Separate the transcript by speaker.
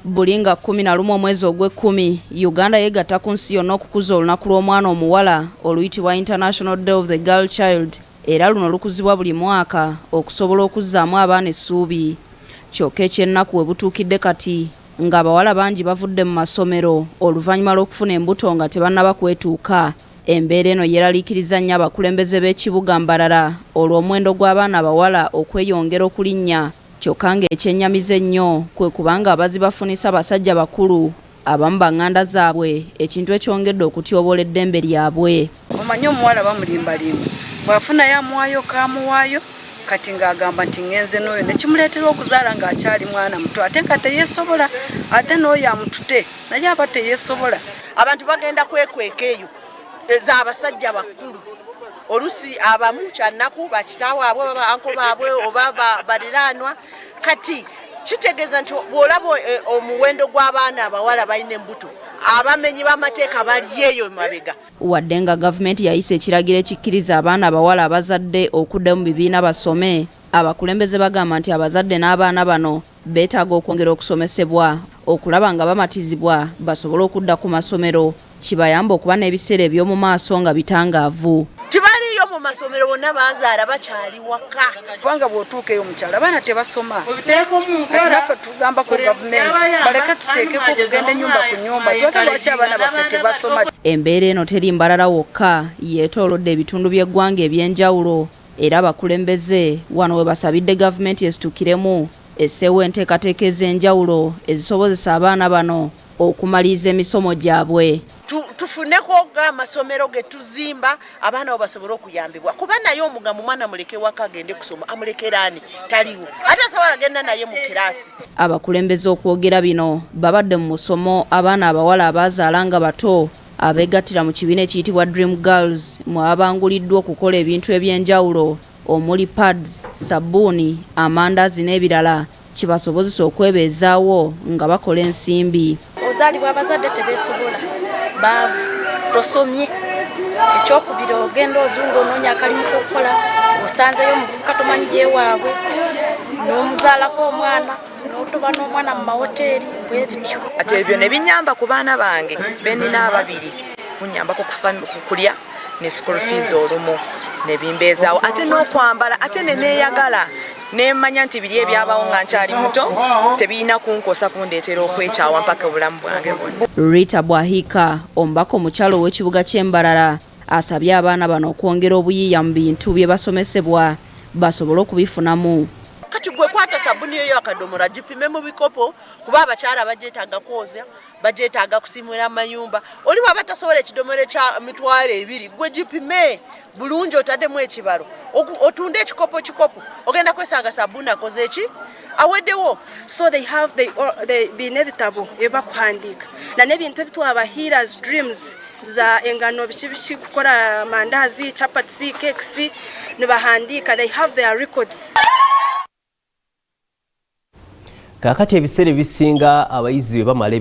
Speaker 1: Bulinga 11 omwezi ogw'Ekkumi, Uganda yegatta ku nsi yonna okukuza olunaku lw'omwana omuwala oluyitibwa International Day of the Girl Child, era luno lukuzibwa buli mwaka okusobola okuzzaamu abaana essuubi. Kyokka ekyennaku we butuukidde kati ng'abawala bangi bavudde mu masomero oluvannyuma lw'okufuna embuto nga tebannaba kwetuuka. Embeera eno yeeraliikiriza nnyo abakulembeze b'ekibuga Mbarara olw'omuwendo gw'abaana abawala okweyongera okulinnya. Kyokka ng'ekyennyamiza ennyo kwe kubanga abazi bafunisa abasajja bakulu abamu baŋŋanda zaabwe, ekintu ekyongedde okutyoboola eddembe lyabwe.
Speaker 2: Omanyi omuwala bamulimbalimba, bw'afunayo amuwaayo kaamuwaayo, kati ng'agamba nti ngenze n'oyo nekimuleetera okuzaala ng'akyali mwana muto ate nga teyeesobola, ate n'oyo amutute naye aba teyeesobola.
Speaker 3: Abantu bagenda kwekweka eyo ez'abasajja bakulu. Olusi abamu kyannaku bakitaawo abwe baba anko baabwe oba baliraanwa, kati kitegeeza nti bw'olaba omuwendo gw'abaana abawala balina embuto, abamenyi b'amateeka bali eyo mabega.
Speaker 1: Wadde nga gavumenti yayisa ekiragiro ekikkiriza abaana abawala abazadde okudda mu bibiina basome, abakulembeze bagamba nti abazadde n'abaana bano beetaaga okwongera okusomesebwa okulaba nga bamatizibwa basobole okudda ku masomero, kibayamba okuba n'ebiseera eby'omu maaso nga bitangaavu.
Speaker 3: Tibaliyo mu masomero bonna bazaala bakyali waka.
Speaker 2: Kubanga bw'otuuka eyo mukyala abaana tebasoma. Kati naffe tugamba ku gavumenti baleke tuteekeko okugenda ennyumba ku nnyumba, twagala lwaki abaana baffe tebasoma. Embeera eno teri Mbarara wokka, yeetoolodde ebitundu by'eggwanga eby'enjawulo, era abakulembeze wano we basabidde gavumenti esitukiremu esseewo enteekateeka ez'enjawulo ezisobozesa abaana bano okumaliriza emisomo gyabwe.
Speaker 3: Tufuneko amasomero ge tuzimba abaana abo basobole okuyambibwa, kuba naye omugambo mwana muleke waka agende kusoma, amulekeraani taliwo, ate asobola agenda naye mu kiraasi.
Speaker 1: Abakulembeze okwogera bino babadde mu musomo abaana abawala abazaala nga bato abeegattira mu kibiina ekiyitibwa Dream Girls mwe babanguliddwa okukola ebintu eby'enjawulo omuli pads, sabbuuni, amandaazi n'ebirala kibasobozesa okwebeezaawo nga bakola ensimbi.
Speaker 4: Ozaalibwa abazadde tebeesobola, baavu, tosomye, ekyokubiri ogenda ozunga onoonya akalimu k'okukola, osanzeyo omuvubuka tomanyi gy'ewaabwe, n'omuzaalako omwana n'otoba n'omwana mu mawoteeri bwe bityo.
Speaker 5: Ate ebyo ne binyamba ku baana bange benina ababiri, kunyambako kulya ne school fees olumu ne bimbeezaawo, ate n'okwambala, ate ne neeyagala nemanya nti biri ebyabawo nga nkyali muto tebirina kunkosa kundeetera okwekyawa mpaka obulamu bwange bwonna.
Speaker 1: Rita Bwahika, omubaka omukyalo w'ekibuga ky'e Mbarara, asabye abaana bano okwongera obuyiiya mu bintu bye basomesebwa basobole okubifunamu.
Speaker 3: Kati gwe kwata sabuni yoyo akadomola gipime mu bikopo, kuba abakyala bagyetaaga kwoza, bagyetaaga kusimula amayumba. Oli bw'aba tasobola ekidomola ekya mitwalo 2 gwe gipime bulungi otaddemu ekibalo, otunde ekikopo ogenda kwesanga sabuni akoze eki aweddewo.
Speaker 4: So they inevitable ebakuhandiika na n'ebintu ebitwaba healers dreams za engano biki kukola mandazi, chapati, cakes nibahandiika, they have their records.
Speaker 6: Kakati ebiseera ebisinga abayizi bwe bamala